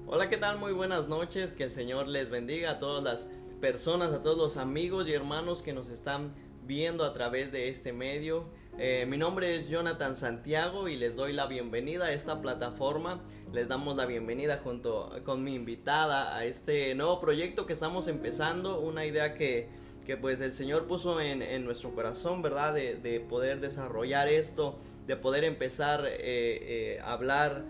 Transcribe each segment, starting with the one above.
Hola, ¿qué tal? Muy buenas noches, que el Señor les bendiga a todas las personas, a todos los amigos y hermanos que nos están viendo a través de este medio. Mi nombre es Jonathan Santiago y les doy la bienvenida a esta plataforma. Les damos la bienvenida junto con mi invitada a este nuevo proyecto que estamos empezando, una idea que pues el Señor puso en nuestro corazón, ¿verdad? De poder desarrollar esto, de poder empezar a hablar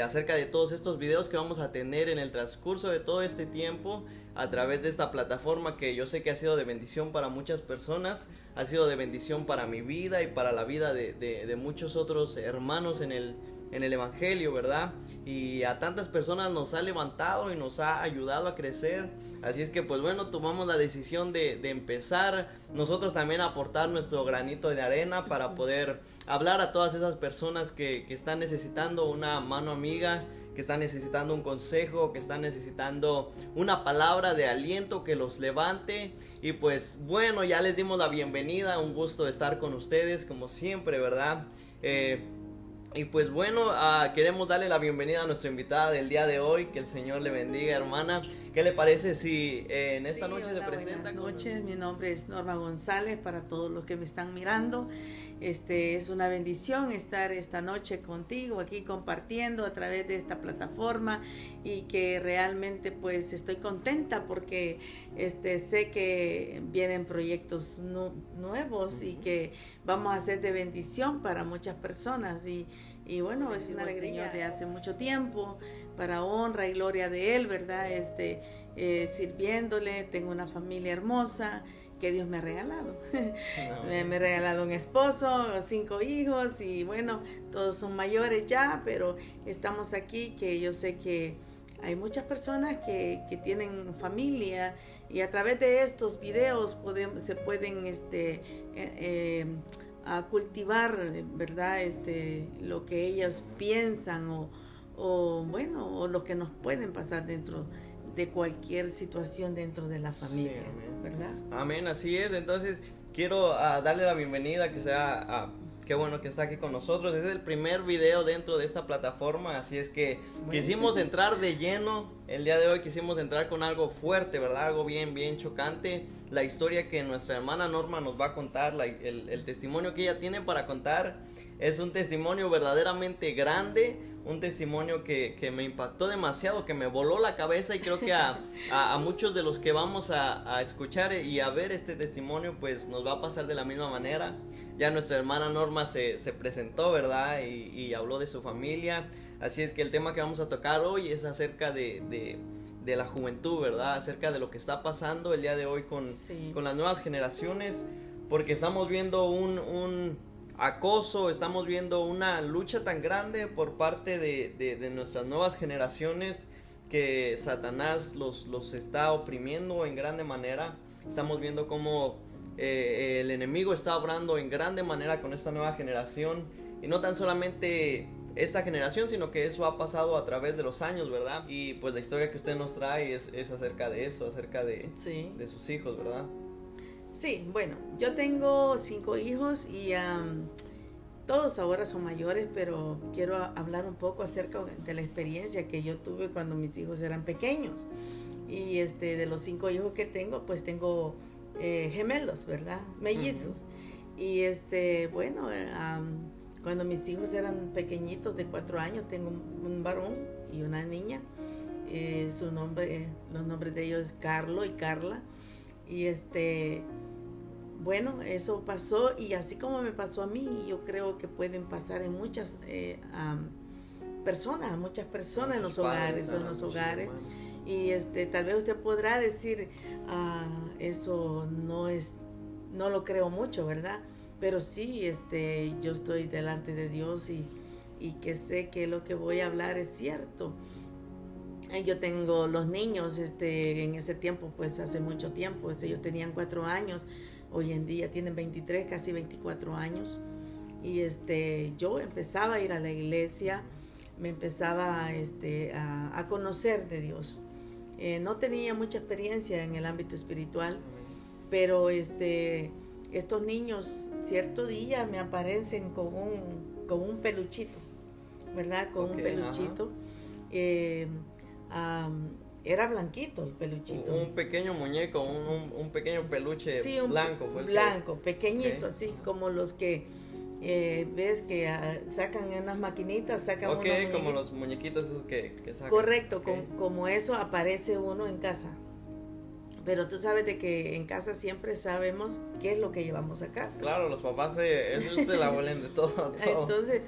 acerca de todos estos videos que vamos a tener en el transcurso de todo este tiempo a través de esta plataforma que yo sé que ha sido de bendición para muchas personas, ha sido de bendición para mi vida y para la vida de muchos otros hermanos en el Evangelio, ¿verdad? Y a tantas personas nos ha levantado y nos ha ayudado a crecer. Así es que pues bueno, tomamos la decisión de empezar nosotros también a aportar nuestro granito de arena para poder hablar a todas esas personas que están necesitando una mano amiga, que están necesitando un consejo, que están necesitando una palabra de aliento que los levante. Y pues bueno, ya les dimos la bienvenida, un gusto estar con ustedes como siempre, ¿verdad? Y pues bueno, queremos darle la bienvenida a nuestra invitada del día de hoy. Que el Señor le bendiga, hermana. ¿Qué le parece si en esta noche se presenta? Buenas noches, mi nombre es Norma González, para todos los que me están mirando. Es una bendición estar esta noche contigo aquí compartiendo a través de esta plataforma, y que realmente pues estoy contenta porque sé que vienen proyectos nuevos y que vamos a ser de bendición para muchas personas, y bueno, es una alegría de hace mucho tiempo, para honra y gloria de Él, ¿verdad? Sirviéndole. Tengo una familia hermosa que Dios me ha regalado. Me ha regalado un esposo, 5 hijos, y bueno, todos son mayores ya, pero estamos aquí, que yo sé que hay muchas personas que tienen familia, y a través de estos videos se pueden a cultivar, ¿verdad? Lo que ellos piensan, o lo que nos pueden pasar dentro de cualquier situación dentro de la familia, sí, amén. ¿Verdad? Amén, así es. Entonces quiero darle la bienvenida, que sea qué bueno que está aquí con nosotros. Es el primer video dentro de esta plataforma, así es que quisimos entrar de lleno el día de hoy. Quisimos entrar con algo fuerte, ¿verdad? Algo bien chocante. La historia que nuestra hermana Norma nos va a contar, el testimonio que ella tiene para contar, es un testimonio verdaderamente grande, un testimonio que me impactó demasiado, que me voló la cabeza, y creo que a muchos de los que vamos a escuchar y a ver este testimonio, pues nos va a pasar de la misma manera. Ya nuestra hermana Norma se presentó, ¿verdad? Y habló de su familia. Así es que el tema que vamos a tocar hoy es acerca de la juventud, ¿verdad? Acerca de lo que está pasando el día de hoy con las nuevas generaciones, porque estamos viendo un acoso, estamos viendo una lucha tan grande por parte de nuestras nuevas generaciones, que Satanás los está oprimiendo en grande manera. Estamos viendo cómo el enemigo está obrando en grande manera con esta nueva generación, y no tan solamente esta generación, sino que eso ha pasado a través de los años, ¿verdad? Y pues la historia que usted nos trae es acerca de eso, acerca de sus hijos, ¿verdad? Sí, bueno, yo tengo 5 hijos y todos ahora son mayores, pero quiero hablar un poco acerca de la experiencia que yo tuve cuando mis hijos eran pequeños. Y de los 5 hijos que tengo, pues tengo gemelos, ¿verdad? Mellizos. Y bueno, cuando mis hijos eran pequeñitos, de 4 años, tengo un varón y una niña. Los nombres de ellos es Carlos y Carla. Y bueno, eso pasó, y así como me pasó a mí, yo creo que pueden pasar en muchas personas, en los hogares, y tal vez usted podrá decir, eso no lo creo mucho, ¿verdad? Pero sí, yo estoy delante de Dios, y que sé que lo que voy a hablar es cierto. Yo tengo los niños, en ese tiempo, pues hace mucho tiempo, ellos tenían 4 años, hoy en día tienen 23, casi 24 años, y yo empezaba a ir a la iglesia, me empezaba a conocer de Dios. No tenía mucha experiencia en el ámbito espiritual, pero estos niños cierto día me aparecen con un peluchito, ¿verdad? Con un peluchito. era blanquito el peluchito. Un pequeño muñeco, un pequeño peluche sí, blanco. Blanco, pequeñito, así como los que ves que sacan en unas maquinitas, sacan unos como los muñequitos esos que sacan. Correcto, como eso aparece uno en casa. Pero tú sabes de que en casa siempre sabemos qué es lo que llevamos a casa. Claro, los papás ellos se la huelen de todo. Entonces,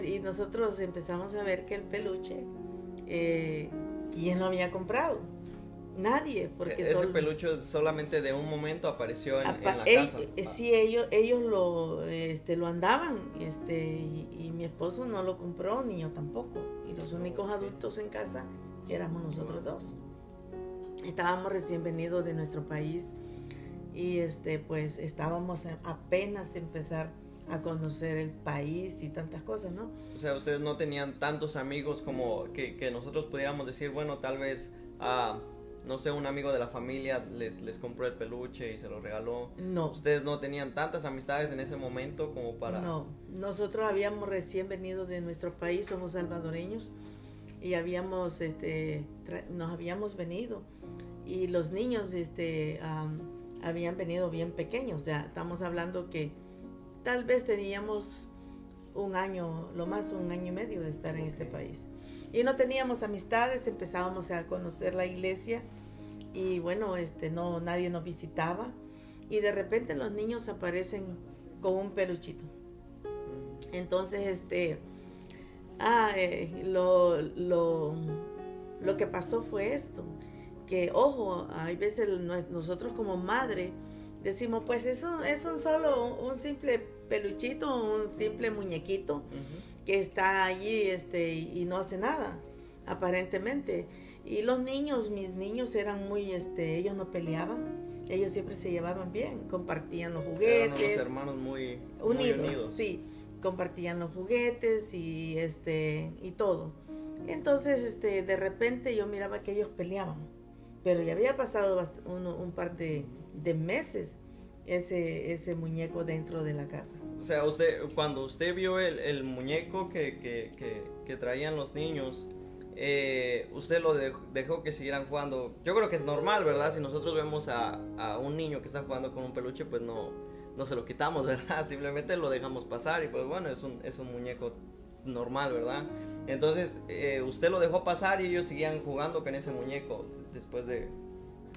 y nosotros empezamos a ver que el peluche, ¿quién lo había comprado? Nadie, porque ese peluche solamente de un momento apareció en la casa. Sí, ellos lo andaban, y mi esposo no lo compró, ni yo tampoco. Y los únicos adultos en casa éramos nosotros dos. Estábamos recién venidos de nuestro país y pues estábamos apenas empezar a conocer el país y tantas cosas, ¿no? O sea, ustedes no tenían tantos amigos como que nosotros pudiéramos decir, bueno, tal vez no sé, un amigo de la familia les compró el peluche y se lo regaló. No. Ustedes no tenían tantas amistades en ese momento como para... No, nosotros habíamos recién venido de nuestro país, somos salvadoreños y nos habíamos venido y los niños habían venido bien pequeños, o sea, estamos hablando que tal vez teníamos un año, lo más un año y medio de estar en este país. Y no teníamos amistades, empezábamos a conocer la iglesia y bueno, nadie nos visitaba y de repente los niños aparecen con un peluchito. Entonces, lo que pasó fue esto, que ojo, hay veces nosotros como madre decimos, pues eso es solo un simple peluchito, un simple muñequito. Que está allí y no hace nada, aparentemente. Y los niños, mis niños eran muy, ellos no peleaban, ellos siempre se llevaban bien, compartían los juguetes. Eran unos hermanos muy unidos. Sí, compartían los juguetes y todo. Entonces, de repente yo miraba que ellos peleaban, pero ya había pasado un par de meses ese muñeco dentro de la casa. O sea, cuando usted vio el muñeco que traían los niños, usted lo dejó que siguieran jugando. Yo creo que es normal, ¿verdad? Si nosotros vemos a un niño que está jugando con un peluche, pues no se lo quitamos, ¿verdad? Simplemente lo dejamos pasar y pues bueno, es un muñeco normal, ¿verdad? Entonces, usted lo dejó pasar y ellos seguían jugando con ese muñeco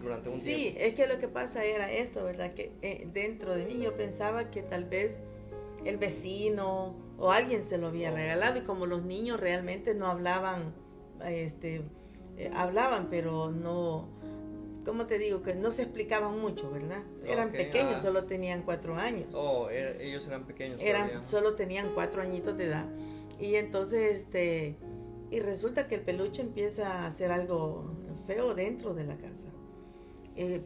durante un tiempo. Sí, es que lo que pasa era esto, ¿verdad? Que dentro de mí yo pensaba que tal vez el vecino o alguien se lo había regalado y como los niños realmente no hablaban, hablaban pero no, ¿cómo te digo? Que no se explicaban mucho, ¿verdad? Eran pequeños, solo tenían 4 años. Ellos eran pequeños solo tenían 4 añitos de edad. Y entonces, y resulta que el peluche empieza a hacer algo feo dentro de la casa.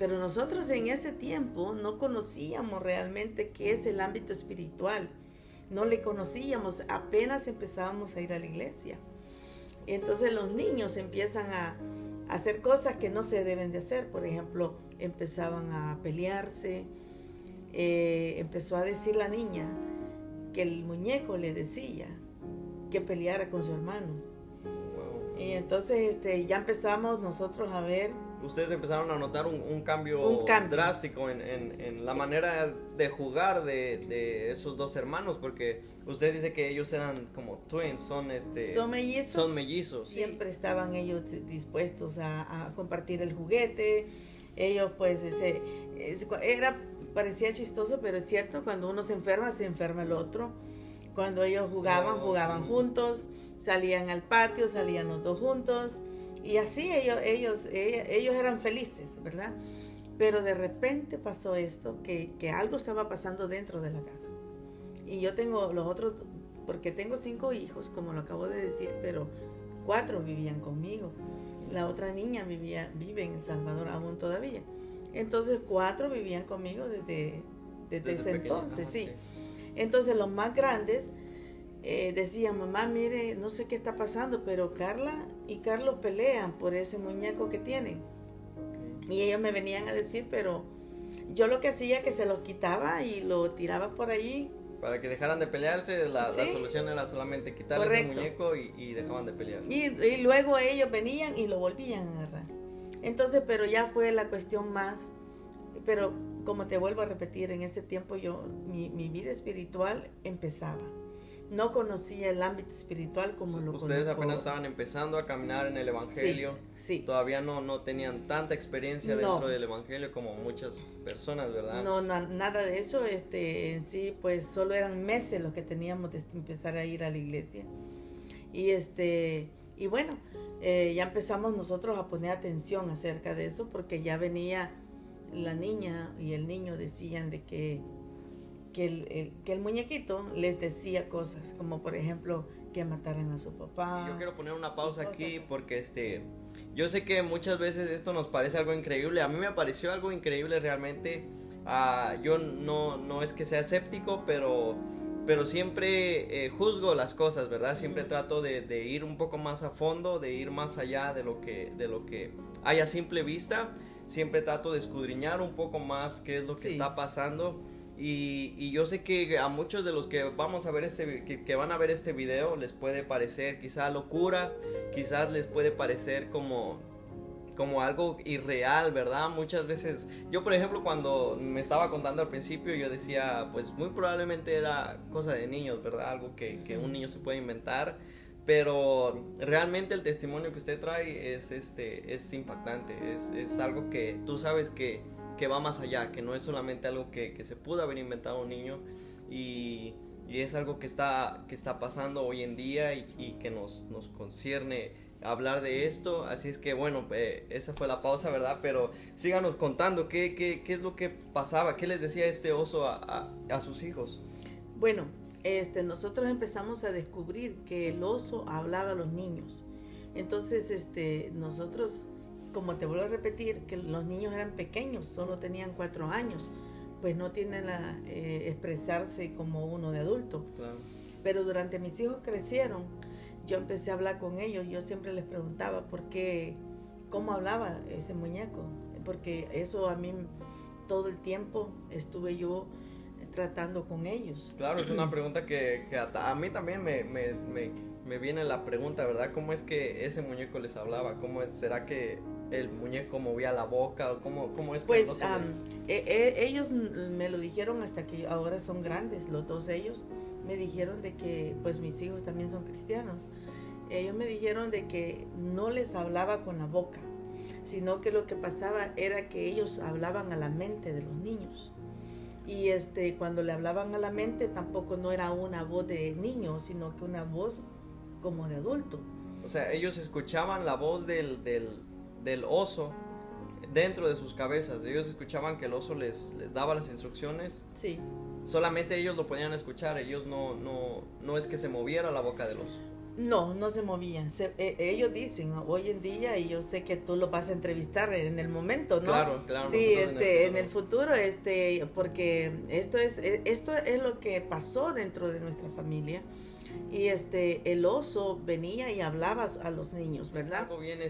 Pero nosotros en ese tiempo no conocíamos realmente qué es el ámbito espiritual. No le conocíamos, apenas empezábamos a ir a la iglesia. Y entonces los niños empiezan a hacer cosas que no se deben de hacer. Por ejemplo, empezaban a pelearse. Empezó a decir la niña que el muñeco le decía que peleara con su hermano. Wow. Y entonces ya empezamos nosotros a ver. Ustedes empezaron a notar un cambio drástico en la manera de jugar de esos dos hermanos, porque usted dice que ellos eran como twins, son mellizos. Son mellizos. Siempre estaban ellos dispuestos a compartir el juguete. Ellos pues parecía chistoso, pero es cierto, cuando uno se enferma el otro. Cuando ellos jugaban juntos, salían al patio, salían los dos juntos. Y así ellos eran felices, ¿verdad? Pero de repente pasó esto, que algo estaba pasando dentro de la casa. Y yo tengo los otros, porque tengo 5 hijos, como lo acabo de decir, pero 4 vivían conmigo. La otra niña vive en El Salvador aún todavía. Entonces 4 vivían conmigo desde ese entonces, sí. Entonces los más grandes decían, mamá, mire, no sé qué está pasando, pero Carla y Carlos pelean por ese muñeco que tienen. Okay. Y ellos me venían a decir, pero yo lo que hacía que se los quitaba y lo tiraba por ahí Para que dejaran de pelearse, la solución era solamente quitarles el muñeco y dejaban de pelear. Y luego ellos venían y lo volvían a agarrar. Entonces, pero ya fue la cuestión más, pero como te vuelvo a repetir, en ese tiempo mi vida espiritual empezaba. No conocía el ámbito espiritual como lo conozco. Ustedes apenas estaban empezando a caminar en el Evangelio. Sí. Todavía no tenían tanta experiencia dentro del Evangelio como muchas personas, ¿verdad? No, nada de eso. En sí, pues solo eran meses los que teníamos de empezar a ir a la iglesia. Y bueno, ya empezamos nosotros a poner atención acerca de eso, porque ya venía la niña y el niño decían de que el muñequito les decía cosas, como por ejemplo que mataran a su papá. Yo quiero poner una pausa aquí porque yo sé que muchas veces esto nos parece algo increíble. A mí me pareció algo increíble realmente. Yo no es que sea escéptico, pero siempre juzgo las cosas, ¿verdad? Siempre trato de ir un poco más a fondo, de ir más allá de lo que hay a simple vista. Siempre trato de escudriñar un poco más qué es lo que está pasando. Y yo sé que a muchos de los que vamos a ver que van a ver este video les puede parecer quizá locura, quizás les puede parecer como algo irreal, ¿verdad? Muchas veces, yo por ejemplo cuando me estaba contando al principio yo decía, pues muy probablemente era cosa de niños, ¿verdad? Algo que un niño se puede inventar, pero realmente el testimonio que usted trae es impactante, es algo que tú sabes que va más allá, que no es solamente algo que se pudo haber inventado un niño y es algo que está pasando hoy en día y que nos concierne hablar de esto. Así es que bueno, esa fue la pausa, ¿verdad? Pero síganos contando qué es lo que pasaba, qué les decía este oso a sus hijos. Bueno, nosotros empezamos a descubrir que el oso hablaba a los niños. Entonces nosotros, como te vuelvo a repetir, que los niños eran pequeños, solo tenían 4 años, pues no tienden a expresarse como uno de adulto. Claro. Pero durante mis hijos crecieron, yo empecé a hablar con ellos, yo siempre les preguntaba cómo hablaba ese muñeco, porque eso a mí todo el tiempo estuve yo tratando con ellos. Claro, es una pregunta que a mí también me viene la pregunta, ¿verdad? ¿Cómo es que ese muñeco les hablaba? ¿Será que el muñeco movía la boca? ¿Cómo es que pues ellos me lo dijeron hasta que ahora son grandes, los dos ellos me dijeron de que, pues mis hijos también son cristianos, ellos me dijeron de que no les hablaba con la boca, sino que lo que pasaba era que ellos hablaban a la mente de los niños. Y cuando le hablaban a la mente tampoco no era una voz de niño, sino que una voz como de adulto. O sea, ellos escuchaban la voz del oso dentro de sus cabezas. Ellos escuchaban que el oso les daba las instrucciones. Sí. Solamente ellos lo podían escuchar. Ellos no es que se moviera la boca del oso. No se movían. Ellos dicen hoy en día, y yo sé que tú lo vas a entrevistar en el momento, ¿no? Claro. Sí, en el futuro, porque esto es lo que pasó dentro de nuestra familia. Y el oso venía y hablaba a los niños, ¿verdad? Algo bien,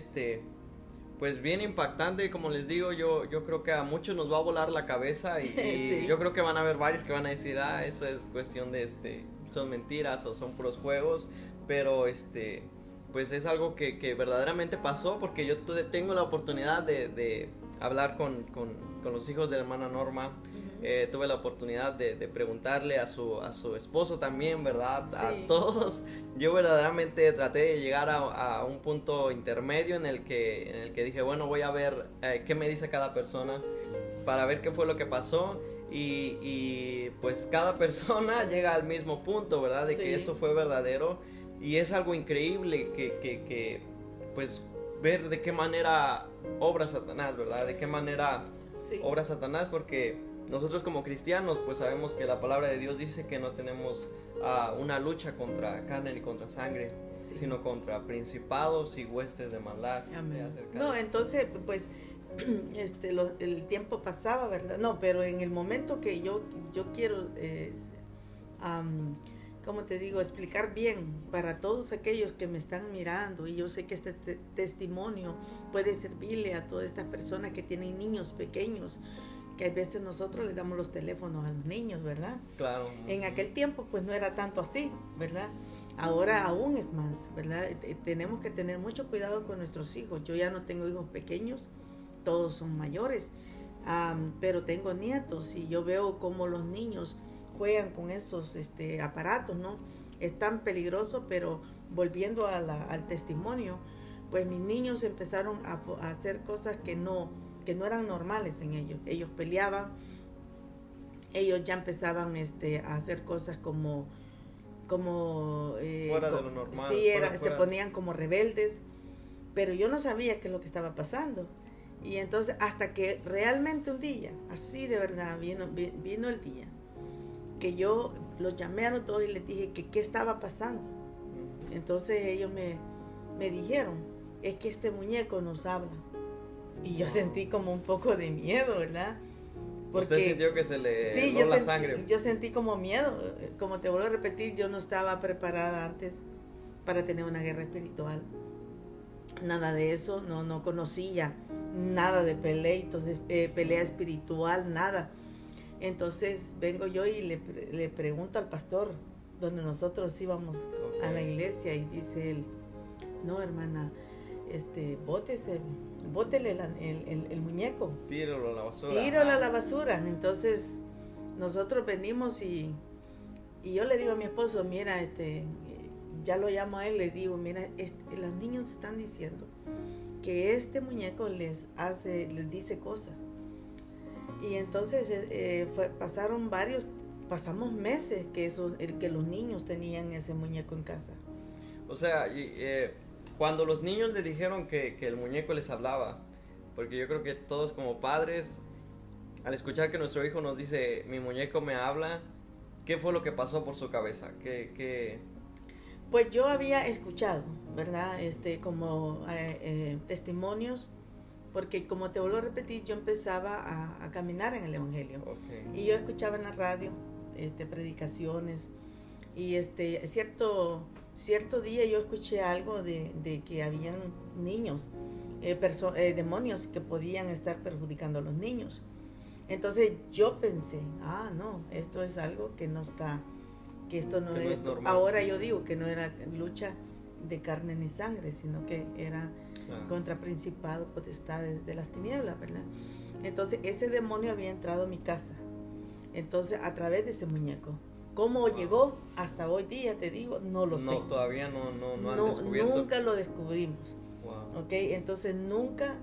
pues bien impactante, como les digo, yo creo que a muchos nos va a volar la cabeza y Sí. Yo creo que van a haber varios que van a decir, eso es cuestión de son mentiras o son puros juegos, pero pues es algo que verdaderamente pasó, porque yo tengo la oportunidad de hablar con los hijos de la hermana Norma. Tuve la oportunidad de preguntarle a su esposo también, ¿verdad? Sí. A todos. Yo verdaderamente traté de llegar a un punto intermedio en el que dije, bueno, voy a ver qué me dice cada persona para ver qué fue lo que pasó. Y pues cada persona llega al mismo punto, ¿verdad? De que eso fue verdadero. Y es algo increíble que pues ver de qué manera obra Satanás, ¿verdad? De qué manera obra Satanás, porque nosotros como cristianos pues sabemos que la palabra de Dios dice que no tenemos una lucha contra carne ni contra sangre, sino contra principados y huestes de maldad. No, entonces pues el tiempo pasaba, ¿verdad? No, pero en el momento que yo quiero como te digo, explicar bien para todos aquellos que me están mirando, y yo sé que este testimonio puede servirle a todas estas personas que tienen niños pequeños que a veces nosotros les damos los teléfonos a los niños, ¿verdad? Claro. En aquel tiempo pues no era tanto así, ¿verdad? Ahora aún es más, ¿verdad? Tenemos que tener mucho cuidado con nuestros hijos. Yo ya no tengo hijos pequeños, todos son mayores, pero tengo nietos y yo veo cómo los niños juegan con esos aparatos, ¿no? Es tan peligroso, pero volviendo al testimonio, pues mis niños empezaron a hacer cosas que no eran normales en ellos. Ellos peleaban, ellos ya empezaban a hacer cosas como fuera de lo normal. Sí, fuera. Se ponían como rebeldes, pero yo no sabía qué es lo que estaba pasando. Y entonces hasta que realmente un día, así de verdad, vino el día que yo los llamé a los dos y les dije que qué estaba pasando. Entonces ellos me dijeron, es que este muñeco nos habla. Y yo sentí como un poco de miedo, ¿verdad? Porque, ¿usted sintió que se le heló la sangre? Yo sentí como miedo. Como te vuelvo a repetir, yo no estaba preparada antes para tener una guerra espiritual. Nada de eso, no conocía nada de pleitos, pelea espiritual, nada. Entonces vengo yo y le pregunto al pastor, donde nosotros íbamos a la iglesia, y dice él, no, hermana, bótele el muñeco. Tíralo a la basura. Tíralo a la basura. Entonces nosotros venimos y yo le digo a mi esposo, mira, ya lo llamo a él, le digo, mira, los niños están diciendo que este muñeco les dice cosas. Y entonces pasamos meses que los niños tenían ese muñeco en casa. O sea, cuando los niños le dijeron que el muñeco les hablaba, porque yo creo que todos como padres, al escuchar que nuestro hijo nos dice, mi muñeco me habla, ¿qué fue lo que pasó por su cabeza? Pues yo había escuchado, ¿verdad? Como testimonios, porque como te vuelvo a repetir, yo empezaba a caminar en el Evangelio. Okay. Y yo escuchaba en la radio predicaciones, y cierto día yo escuché algo de que habían niños, demonios que podían estar perjudicando a los niños. Entonces yo pensé, no, esto es algo que no está, que esto no es normal. Ahora yo digo que no era lucha de carne ni sangre, sino que era contra principados, potestades de las tinieblas, ¿verdad? Entonces ese demonio había entrado a mi casa, entonces a través de ese muñeco. ¿Cómo llegó hasta hoy día? Te digo, no lo sé. No, todavía no han descubierto. Nunca lo descubrimos. Wow. ¿Okay? Entonces nunca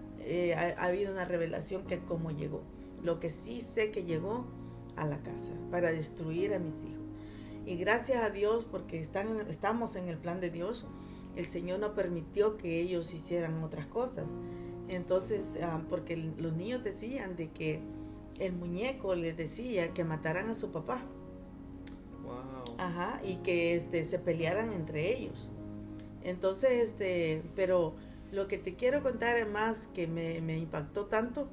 ha habido una revelación que cómo llegó. Lo que sí sé que llegó a la casa para destruir a mis hijos. Y gracias a Dios, porque estamos en el plan de Dios, el Señor no permitió que ellos hicieran otras cosas. Entonces, porque los niños decían de que el muñeco les decía que mataran a su papá. Wow. Ajá, y que se pelearan entre ellos. Entonces, pero lo que te quiero contar es más que me impactó tanto.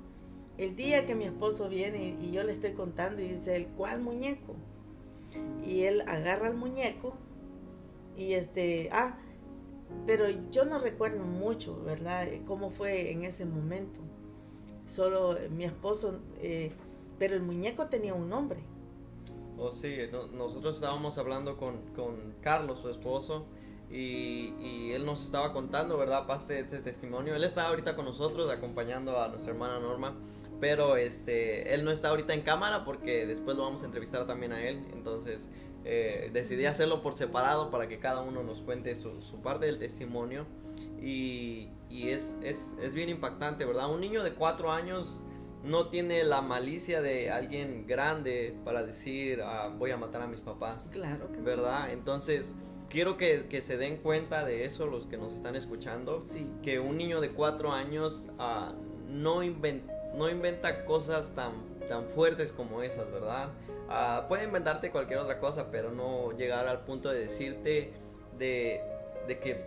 El día que mi esposo viene y yo le estoy contando y dice él, ¿cuál muñeco? Y él agarra el muñeco y pero yo no recuerdo mucho, ¿verdad? Cómo fue en ese momento. Solo mi esposo, pero el muñeco tenía un nombre. Oh, sí, nosotros estábamos hablando con Carlos, su esposo, y él nos estaba contando, ¿verdad?, parte de este testimonio. Él está ahorita con nosotros acompañando a nuestra hermana Norma, pero él no está ahorita en cámara porque después lo vamos a entrevistar también a él. Entonces decidí hacerlo por separado para que cada uno nos cuente su parte del testimonio, y es bien impactante, ¿verdad? Un niño de 4 años no tiene la malicia de alguien grande para decir, voy a matar a mis papás. Claro que no. ¿Verdad? Entonces, quiero que se den cuenta de eso los que nos están escuchando. Sí. Que un niño de 4 años no inventa cosas tan fuertes como esas, ¿verdad? Puede inventarte cualquier otra cosa, pero no llegar al punto de decirte de que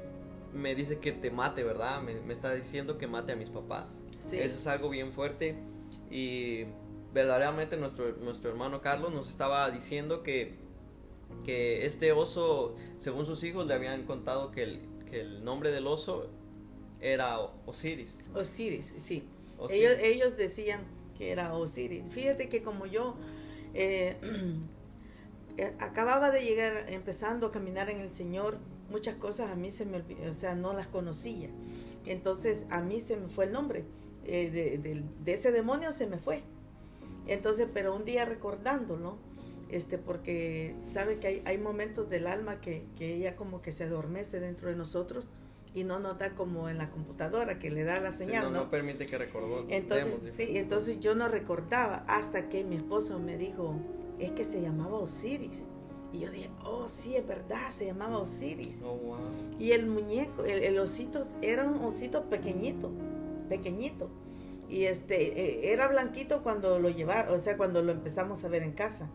me dice que te mate, ¿verdad? Me está diciendo que mate a mis papás. Sí. Eso es algo bien fuerte. Y verdaderamente nuestro hermano Carlos nos estaba diciendo que este oso, según sus hijos le habían contado que el nombre del oso era Osiris. Osiris, sí. Ellos decían que era Osiris. Fíjate que como yo acababa de llegar, empezando a caminar en el Señor, muchas cosas a mí se me olvidaron, o sea, no las conocía. Entonces a mí se me fue el nombre, de ese demonio se me fue. Entonces, pero un día recordándolo, porque sabe que hay momentos del alma que ella como que se adormece dentro de nosotros y no nos da como en la computadora que le da la señal, sí, no permite que recordemos. Entonces yo no recordaba hasta que mi esposo me dijo, es que se llamaba Osiris. Y yo dije, oh, sí, es verdad, se llamaba Osiris. Oh, wow. Y el muñeco, el osito, era un osito pequeñito. Y era blanquito cuando lo llevaron, o sea, cuando lo empezamos a ver en casa.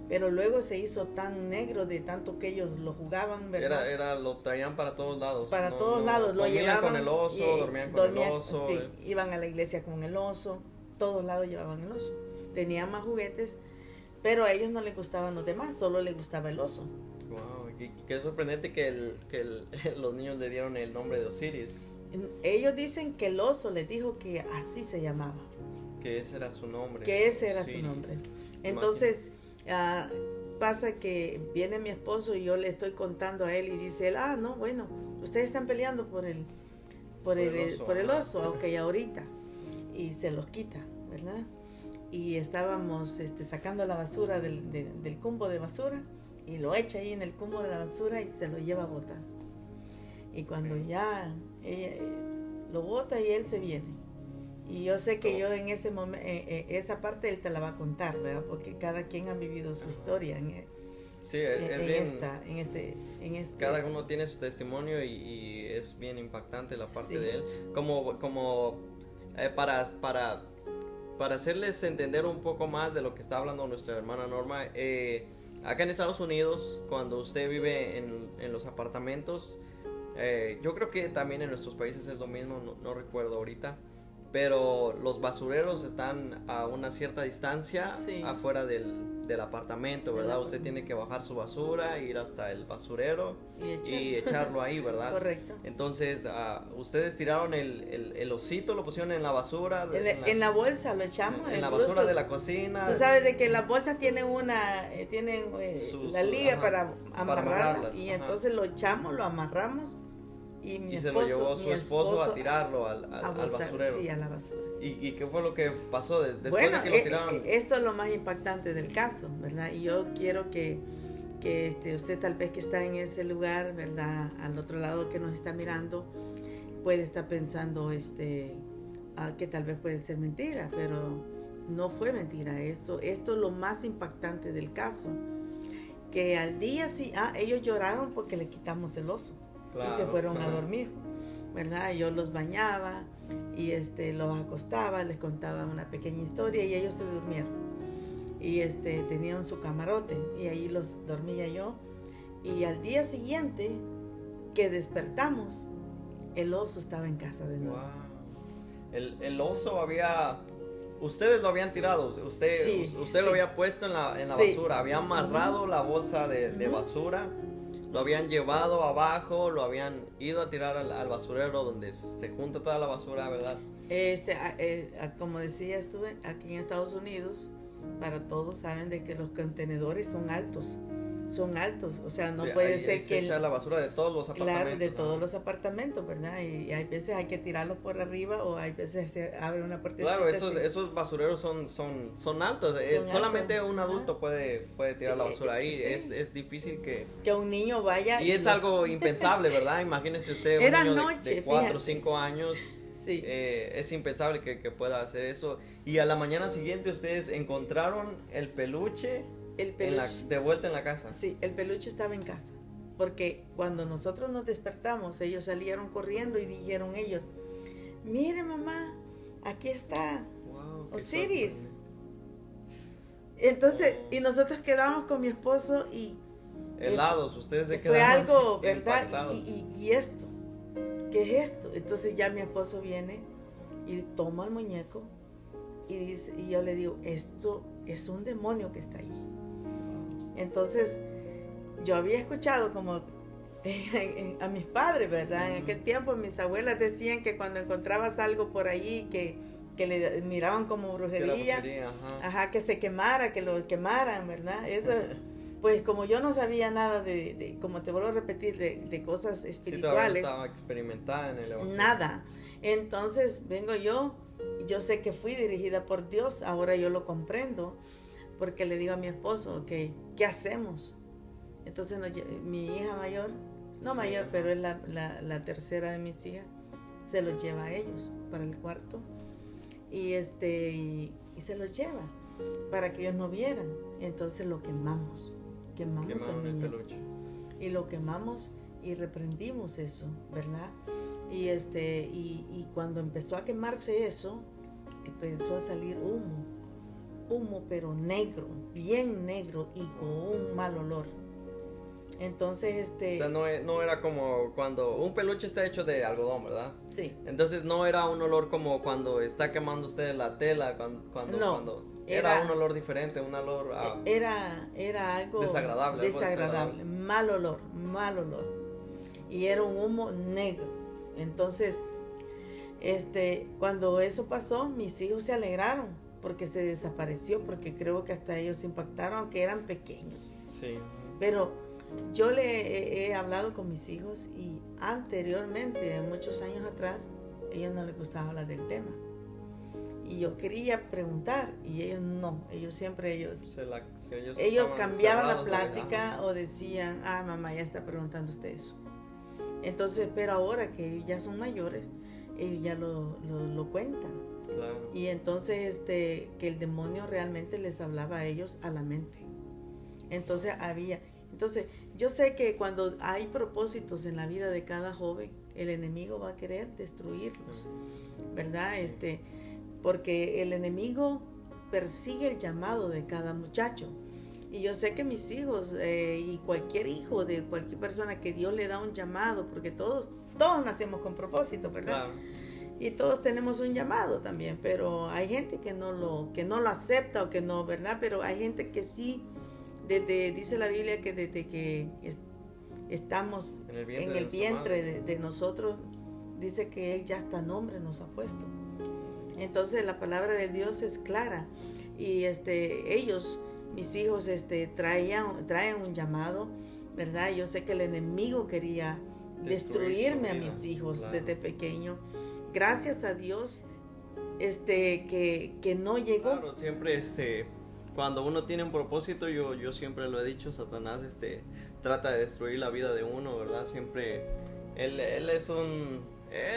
Pero luego se hizo tan negro de tanto que ellos lo jugaban, ¿verdad? Lo traían para todos lados. Para todos lados, lo llevaban. Con el oso, dormían con el oso. Sí, iban a la iglesia con el oso, todos lados llevaban el oso. Tenían más juguetes, pero a ellos no les gustaban los demás, solo les gustaba el oso. Wow, y qué sorprendente que los niños le dieron el nombre de Osiris. Ellos dicen que el oso les dijo que así se llamaba. Que ese era su nombre. Su nombre. Entonces, pasa que viene mi esposo y yo le estoy contando a él y dice él, no, bueno, ustedes están peleando por el oso, aunque ahorita. Y se los quita, ¿verdad? Y estábamos sacando la basura del cumbo de basura y lo echa ahí en el cumbo de la basura y se lo lleva a botar. Y cuando ya ella lo bota y él se viene. Y yo sé que yo en ese momento, esa parte él te la va a contar, ¿verdad? Porque cada quien ha vivido su historia Cada uno tiene su testimonio y es bien impactante la parte de él. Para hacerles entender un poco más de lo que está hablando nuestra hermana Norma, acá en Estados Unidos, cuando usted vive en los apartamentos, yo creo que también en nuestros países es lo mismo, no recuerdo ahorita, pero los basureros están a una cierta distancia afuera del apartamento, ¿verdad? Usted tiene que bajar su basura, ir hasta el basurero y echarlo ahí, ¿verdad? Correcto. Entonces, ustedes tiraron el osito, lo pusieron en la basura. En la bolsa lo echamos. En la basura de la cocina. Tú sabes de que las bolsas tienen la liga para amarrarla. Y entonces lo echamos, lo amarramos. Y se lo llevó su esposo a tirarlo al basurero. Sí, a la basura. ¿Y qué fue lo que pasó después de que lo tiraron? Esto es lo más impactante del caso, ¿verdad? Y yo quiero que usted tal vez que está en ese lugar, ¿verdad? Al otro lado que nos está mirando, puede estar pensando que tal vez puede ser mentira, pero no fue mentira. Esto es lo más impactante del caso. Que al día ellos lloraron porque le quitamos el oso. Claro. Y se fueron a dormir, ¿verdad? Yo los bañaba y los acostaba, les contaba una pequeña historia y ellos se durmieron. Y tenían su camarote y ahí los dormía yo. Y al día siguiente que despertamos, el oso estaba en casa de nuevo. Wow. El oso ustedes lo habían tirado, usted lo había puesto en la basura, había amarrado la bolsa de basura. Lo habían llevado abajo, lo habían ido a tirar al basurero donde se junta toda la basura, ¿verdad? Como decías tú, aquí en Estados Unidos, para todos saben de que los contenedores son altos, o sea, no puede ser que echar la basura de todos los apartamentos. Claro, de todos los apartamentos, ¿verdad? Y hay veces hay que tirarlos por arriba o hay veces se abre una puertecita. Claro, esos basureros son altos. Solamente un adulto puede tirar la basura ahí. Es difícil que un niño vaya. Y es algo impensable, ¿verdad? Imagínese usted un niño de 4 o 5 años. Sí. Es impensable que pueda hacer eso. Y a la mañana siguiente ustedes encontraron el peluche. De vuelta en la casa. Sí, el peluche estaba en casa. Porque cuando nosotros nos despertamos, ellos salieron corriendo y dijeron ellos, mire mamá, aquí está Osiris. Entonces, y nosotros quedamos con mi esposo y helados, ustedes se quedaron. Fue algo, ¿verdad? Impactados. Y esto, ¿qué es esto? Entonces ya mi esposo viene y toma el muñeco y yo le digo, esto es un demonio que está ahí. Entonces, yo había escuchado como a mis padres, ¿verdad? En aquel tiempo mis abuelas decían que cuando encontrabas algo por ahí que que le miraban como brujería, ajá, que se quemara, que lo quemaran, ¿verdad? Eso, pues como yo no sabía nada como te vuelvo a repetir, de cosas espirituales. Sí, estaba experimentada en el evangelio. Nada. Entonces vengo yo sé que fui dirigida por Dios, ahora yo lo comprendo, porque le digo a mi esposo, ¿qué hacemos? Entonces mi hija mayor, no sí, mayor, pero es la tercera de mis hijas, se los lleva a ellos para el cuarto y se los lleva para que ellos no vieran. Entonces lo quemamos el peluche y lo quemamos y reprendimos eso, ¿verdad? Y cuando empezó a quemarse eso, empezó a salir humo pero negro, bien negro y con un mal olor. Entonces, O sea, no era como cuando un peluche está hecho de algodón, ¿verdad? Sí. Entonces no era un olor como cuando está quemando usted la tela, cuando era un olor diferente, un olor era algo desagradable, mal olor. Y era un humo negro. Entonces, cuando eso pasó, mis hijos se alegraron porque se desapareció, porque creo que hasta ellos se impactaron, aunque eran pequeños. Sí. Pero yo le he hablado con mis hijos y anteriormente, muchos años atrás, a ellos no les gustaba hablar del tema. Y yo quería preguntar y ellos no, ellos cambiaban la plática o decían, mamá ya está preguntando usted eso. Entonces, pero ahora que ellos ya son mayores, ellos ya lo cuentan. Claro. Y entonces que el demonio realmente les hablaba a ellos a la mente. Entonces yo sé que cuando hay propósitos en la vida de cada joven, el enemigo va a querer destruirlos, ¿verdad? Porque el enemigo persigue el llamado de cada muchacho. Y yo sé que mis hijos y cualquier hijo de cualquier persona que Dios le da un llamado, porque todos nacemos con propósito, ¿verdad? Claro. Y todos tenemos un llamado también, pero hay gente que no lo acepta o que no, ¿verdad? Pero hay gente que sí, dice la Biblia que desde que estamos en el vientre de nosotros, dice que Él ya hasta nombre nos ha puesto. Entonces la palabra de Dios es clara y ellos, mis hijos, traen un llamado, ¿verdad? Yo sé que el enemigo quería destruirme a mis hijos, claro, desde pequeño. Gracias a Dios, que no llegó. Claro, siempre cuando uno tiene un propósito, yo siempre lo he dicho, Satanás trata de destruir la vida de uno, ¿verdad? Siempre él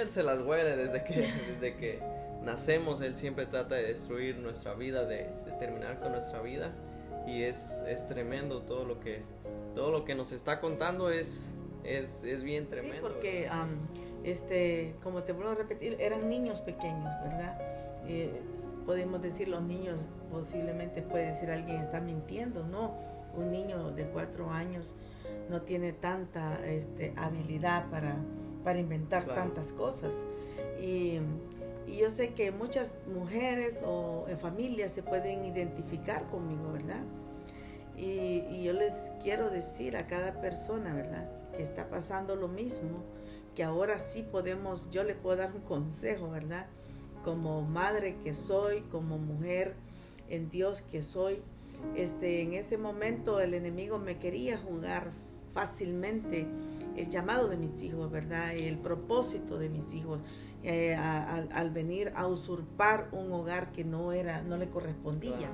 se las huele desde que nacemos. Él siempre trata de destruir nuestra vida, de terminar con nuestra vida, y es tremendo todo lo que nos está contando. Es bien tremendo. Sí, porque como te vuelvo a repetir, eran niños pequeños, ¿verdad? Podemos decir los niños, posiblemente puede decir alguien está mintiendo, no, un niño de 4 años no tiene tanta habilidad para inventar, claro, tantas cosas. Y yo sé que muchas mujeres o familias se pueden identificar conmigo, ¿verdad? Y yo les quiero decir a cada persona, ¿verdad?, que está pasando lo mismo, que ahora sí yo le puedo dar un consejo, ¿verdad?, como madre que soy, como mujer en Dios que soy. En ese momento el enemigo me quería jugar fácilmente el llamado de mis hijos, ¿verdad?, el propósito de mis hijos, al venir a usurpar un hogar que no le correspondía. Claro.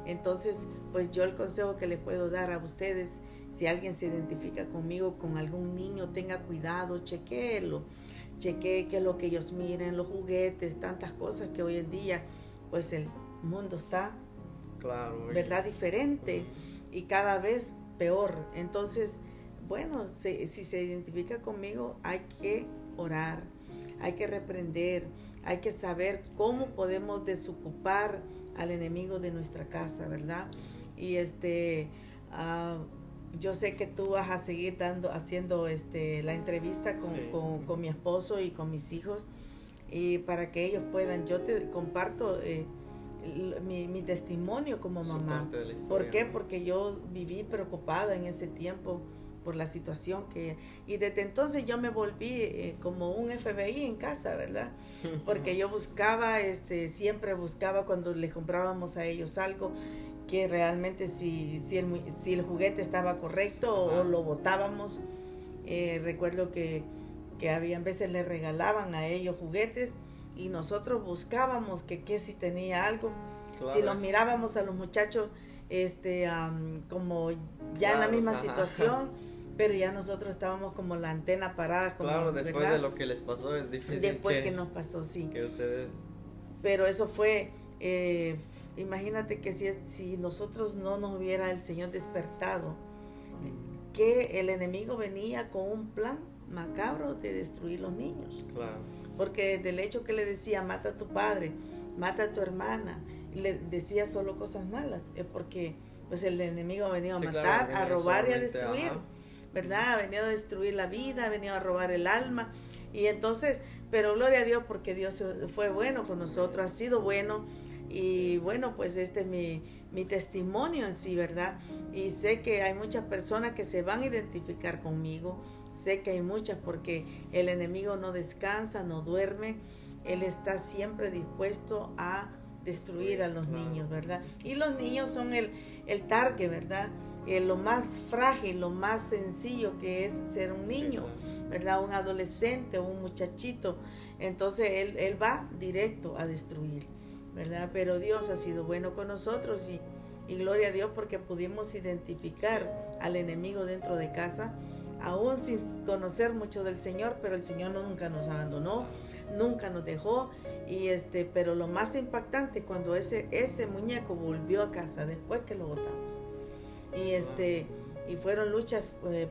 Entonces, pues yo el consejo que les puedo dar a ustedes, si alguien se identifica conmigo con algún niño, tenga cuidado, chequee qué es lo que ellos miren, los juguetes, tantas cosas que hoy en día, pues el mundo está, claro, ¿verdad?, diferente y cada vez peor. Entonces, bueno, si se identifica conmigo, hay que orar, hay que reprender, hay que saber cómo podemos desocupar al enemigo de nuestra casa, ¿verdad? Y yo sé que tú vas a seguir haciendo la entrevista con mi esposo y con mis hijos, y para que ellos puedan, yo te comparto mi testimonio como mamá. ¿Por qué? Porque yo viví preocupada en ese tiempo por la situación y desde entonces yo me volví como un FBI en casa, ¿verdad? Porque yo buscaba, siempre buscaba cuando les comprábamos a ellos algo, que realmente si el juguete estaba correcto o lo botábamos. Recuerdo que habían veces les regalaban a ellos juguetes y nosotros buscábamos que si tenía algo. Claro. Si los mirábamos a los muchachos como ya en la misma situación, pero ya nosotros estábamos como la antena parada. Como, claro, después, ¿verdad?, de lo que les pasó es difícil. Después que nos pasó, sí. Que ustedes... Pero eso fue, imagínate que si nosotros no nos hubiera el Señor despertado, que el enemigo venía con un plan macabro de destruir los niños. Claro. Porque del hecho que le decía, mata a tu padre, mata a tu hermana, le decía solo cosas malas, es porque pues el enemigo ha venido a matar, claro, a robar y a destruir, ¿verdad? Ha venido a destruir la vida, ha venido a robar el alma, y entonces, pero gloria a Dios porque Dios fue bueno con nosotros, ha sido bueno, y bueno, pues este es mi testimonio en sí, ¿verdad? Y sé que hay muchas personas que se van a identificar conmigo, sé que hay muchas porque el enemigo no descansa, no duerme, él está siempre dispuesto a destruir a los niños, ¿verdad? Y los niños son el target, ¿verdad? Lo más frágil, lo más sencillo que es ser un niño, ¿verdad? Un adolescente, un muchachito. Entonces él va directo a destruir, ¿verdad? Pero Dios ha sido bueno con nosotros y gloria a Dios porque pudimos identificar al enemigo dentro de casa, aún sin conocer mucho del Señor, pero el Señor nunca nos abandonó, nunca nos dejó, y pero lo más impactante cuando ese muñeco volvió a casa después que lo botamos, y fueron luchas,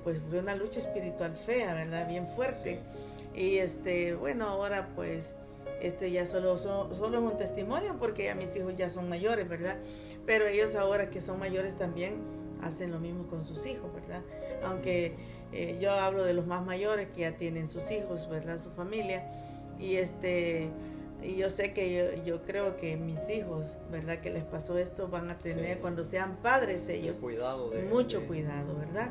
pues fue una lucha espiritual fea, ¿verdad? Bien fuerte, y bueno, ahora pues ya solo es un testimonio porque ya mis hijos ya son mayores, ¿verdad? Pero ellos ahora que son mayores también hacen lo mismo con sus hijos, ¿verdad? Aunque yo hablo de los más mayores que ya tienen sus hijos, ¿verdad? Su familia, y yo sé que yo creo que mis hijos, ¿verdad?, que les pasó esto, van a tener cuando sean padres ellos mucho cuidado, ¿verdad?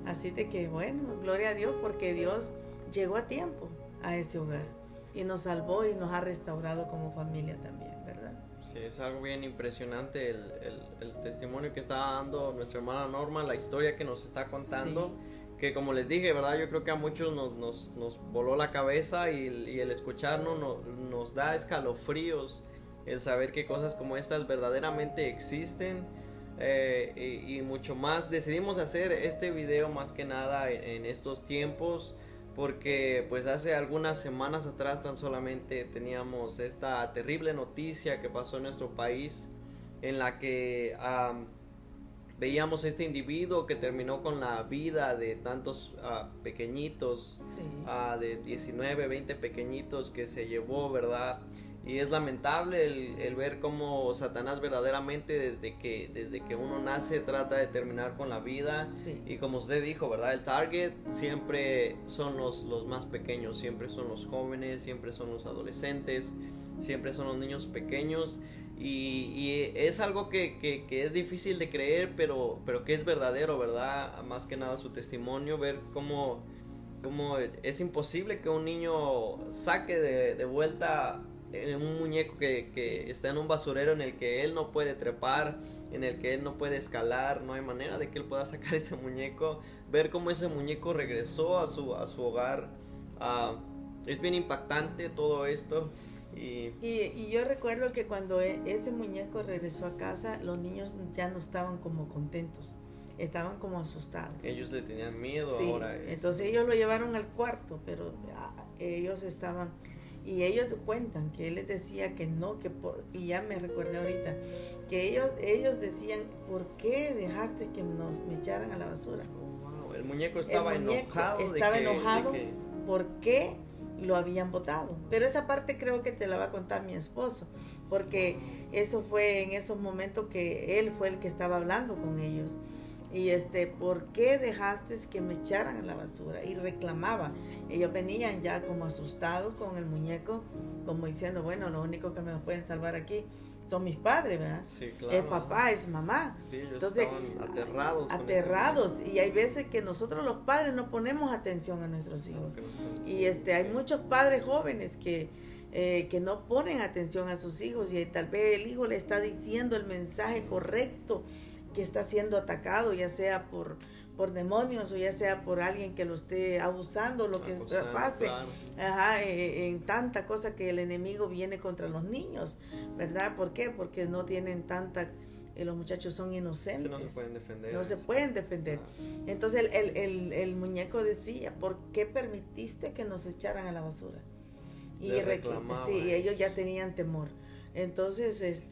Así de que bueno, gloria a Dios porque Dios llegó a tiempo a ese hogar y nos salvó y nos ha restaurado como familia también, ¿verdad? Sí, es algo bien impresionante el testimonio que está dando nuestra hermana Norma, la historia que nos está contando, que como les dije, ¿verdad? Yo creo que a muchos nos voló la cabeza y el escucharnos nos da escalofríos, el saber que cosas como estas verdaderamente existen, y mucho más. Decidimos hacer este video más que nada en estos tiempos, porque pues hace algunas semanas atrás tan solamente teníamos esta terrible noticia que pasó en nuestro país, en la que veíamos este individuo que terminó con la vida de tantos pequeñitos, de 19, 20 pequeñitos que se llevó, ¿verdad? Y es lamentable el ver cómo Satanás verdaderamente desde que uno nace trata de terminar con la vida. Y como usted dijo, ¿verdad? El target siempre son los más pequeños, siempre son los jóvenes, siempre son los adolescentes, siempre son los niños pequeños. Y es algo que es difícil de creer, pero que es verdadero, ¿verdad? Más que nada su testimonio, ver cómo es imposible que un niño saque de vuelta un muñeco que está en un basurero en el que él no puede trepar, en el que él no puede escalar, no hay manera de que él pueda sacar ese muñeco, ver cómo ese muñeco regresó a su hogar, es bien impactante todo esto. Y yo recuerdo que cuando ese muñeco regresó a casa, los niños ya no estaban como contentos, estaban como asustados. Ellos le tenían miedo ahora. Entonces ellos lo llevaron al cuarto, pero ellos estaban... Y ellos cuentan que él les decía que no, y ya me recordé ahorita, que ellos decían, ¿por qué dejaste que me echaran a la basura? Oh, wow. El muñeco estaba enojado. ¿Por qué lo habían botado? Pero esa parte creo que te la va a contar mi esposo, porque eso fue en esos momentos que él fue el que estaba hablando con ellos. Y ¿por qué dejaste que me echaran a la basura? Y reclamaba. Ellos venían ya como asustados con el muñeco, como diciendo, bueno, lo único que me pueden salvar aquí son mis padres, ¿verdad? Sí, claro. Es papá, es mamá. Sí, ellos Entonces, estaban aterrados. Aterrados. Y hay veces que nosotros los padres no ponemos atención a nuestros hijos. Y hay muchos padres jóvenes que no ponen atención a sus hijos y tal vez el hijo le está diciendo el mensaje correcto que está siendo atacado, ya sea por demonios o ya sea por alguien que lo esté abusando, lo que pase, claro. En tanta cosa que el enemigo viene contra los niños, ¿verdad? ¿Por qué? Porque no tienen los muchachos son inocentes. No se pueden defender. No se pueden defender. Ah. Entonces el muñeco decía, ¿por qué permitiste que nos echaran a la basura? Y ellos ya tenían temor. Entonces,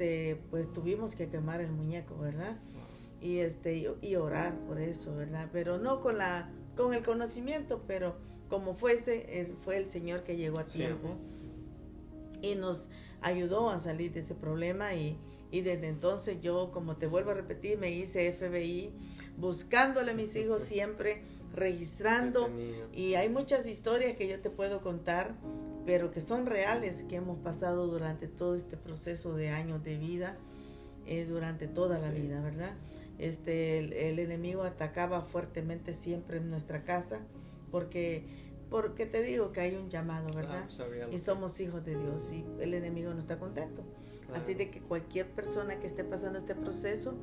pues tuvimos que quemar el muñeco, ¿verdad? Y orar por eso, ¿verdad? Pero no con el conocimiento, pero como fue el Señor que llegó a tiempo y nos ayudó a salir de ese problema y desde entonces yo, como te vuelvo a repetir, me hice FBI buscándole a mis hijos siempre, registrando, y hay muchas historias que yo te puedo contar, pero que son reales, que hemos pasado durante todo este proceso de años de vida, durante toda la vida, ¿verdad? El enemigo atacaba fuertemente siempre en nuestra casa, porque te digo que hay un llamado, ¿verdad? Claro, y somos hijos de Dios y el enemigo no está contento. Claro. Así de que cualquier persona que esté pasando este proceso,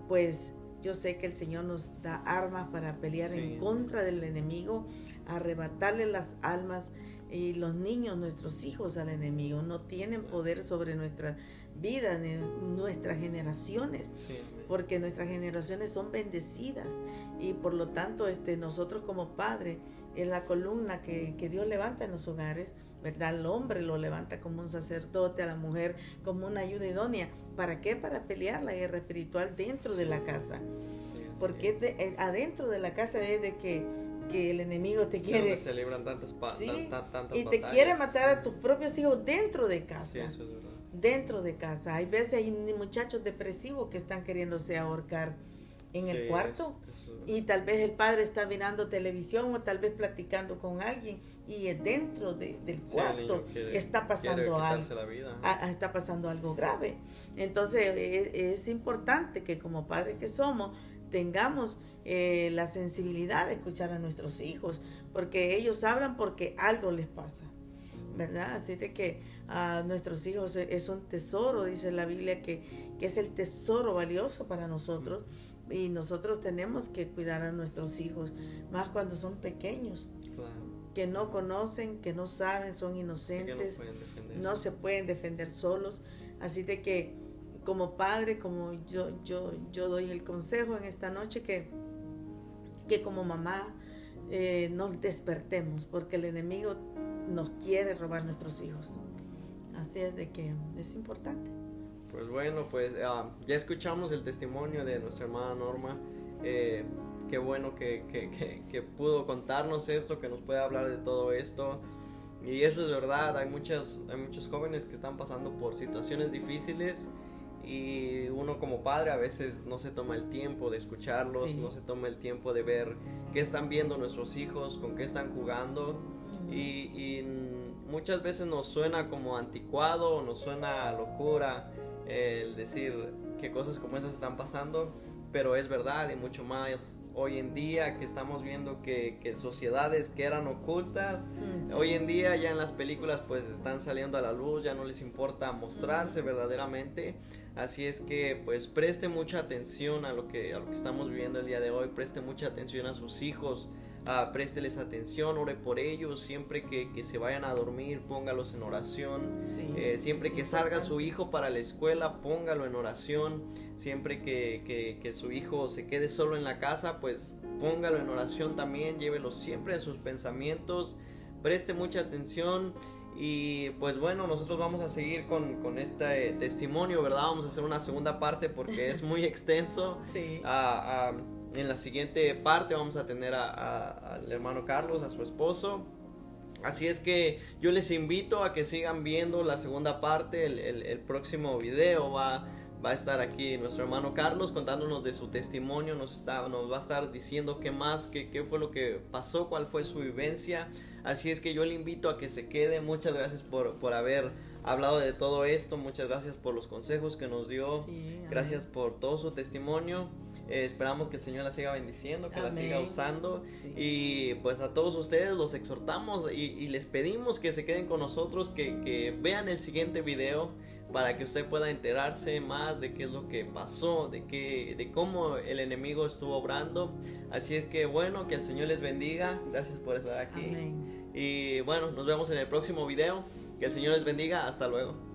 pues yo sé que el Señor nos da armas para pelear en contra del enemigo, arrebatarle las almas y los niños, nuestros hijos al enemigo. No tienen poder sobre nuestras vidas, ni nuestras generaciones, porque nuestras generaciones son bendecidas y por lo tanto nosotros como padres es la columna que Dios levanta en los hogares, ¿verdad? Al hombre lo levanta como un sacerdote, a la mujer como una ayuda idónea. ¿Para qué? Para pelear la guerra espiritual dentro de la casa. Porque adentro de la casa es de que el enemigo te quiere... Se libran tantas y batallas. Te quiere matar a tus propios hijos dentro de casa. Sí, eso es verdad. Dentro de casa. Hay veces hay muchachos depresivos que están queriéndose ahorcar en el cuarto. Y tal vez el padre está mirando televisión o tal vez platicando con alguien y dentro del cuarto está pasando algo. Está pasando algo grave. Entonces es importante que como padres que somos tengamos la sensibilidad de escuchar a nuestros hijos, porque ellos hablan porque algo les pasa, ¿verdad? Así de que nuestros hijos es un tesoro, dice la Biblia que es el tesoro valioso para nosotros. Y nosotros tenemos que cuidar a nuestros hijos, más cuando son pequeños, claro, que no conocen, que no saben, son inocentes, no se pueden defender solos. Así de que como padre, como yo doy el consejo en esta noche, que como mamá nos despertemos, porque el enemigo nos quiere robar nuestros hijos. Así es de que es importante. Pues bueno, pues ya escuchamos el testimonio de nuestra hermana Norma. Qué bueno que pudo contarnos esto, que nos puede hablar de todo esto. Y eso es verdad, hay muchos jóvenes que están pasando por situaciones difíciles y uno como padre a veces no se toma el tiempo de escucharlos, no se toma el tiempo de ver qué están viendo nuestros hijos, con qué están jugando. Y muchas veces nos suena como anticuado, nos suena a locura el decir que cosas como esas están pasando, pero es verdad, y mucho más hoy en día que estamos viendo que sociedades que eran ocultas, hoy en día ya en las películas pues están saliendo a la luz, ya no les importa mostrarse verdaderamente. Así es que pues preste mucha atención a lo que estamos viviendo el día de hoy, preste mucha atención a sus hijos, présteles atención, ore por ellos, siempre que se vayan a dormir, póngalos en oración, siempre que salga su hijo para la escuela, póngalo en oración, siempre que su hijo se quede solo en la casa, pues póngalo en oración también, llévelo siempre en sus pensamientos, preste mucha atención. Y pues bueno, nosotros vamos a seguir con este testimonio, ¿verdad? Vamos a hacer una segunda parte porque es muy extenso. En la siguiente parte vamos a tener al hermano Carlos, a su esposo. Así es que yo les invito a que sigan viendo la segunda parte. El próximo video va a estar aquí nuestro hermano Carlos contándonos de su testimonio. Nos va a estar diciendo qué fue lo que pasó, cuál fue su vivencia. Así es que yo le invito a que se quede. Muchas gracias por haber hablado de todo esto. Muchas gracias por los consejos que nos dio. Sí, gracias por todo su testimonio. Esperamos que el Señor la siga bendiciendo, que la siga usando. Sí. Y pues a todos ustedes los exhortamos y les pedimos que se queden con nosotros, que vean el siguiente video para que usted pueda enterarse más de qué es lo que pasó, de cómo el enemigo estuvo obrando. Así es que bueno, que el Señor les bendiga. Gracias por estar aquí. Amén. Y bueno, nos vemos en el próximo video. Que el Señor les bendiga. Hasta luego.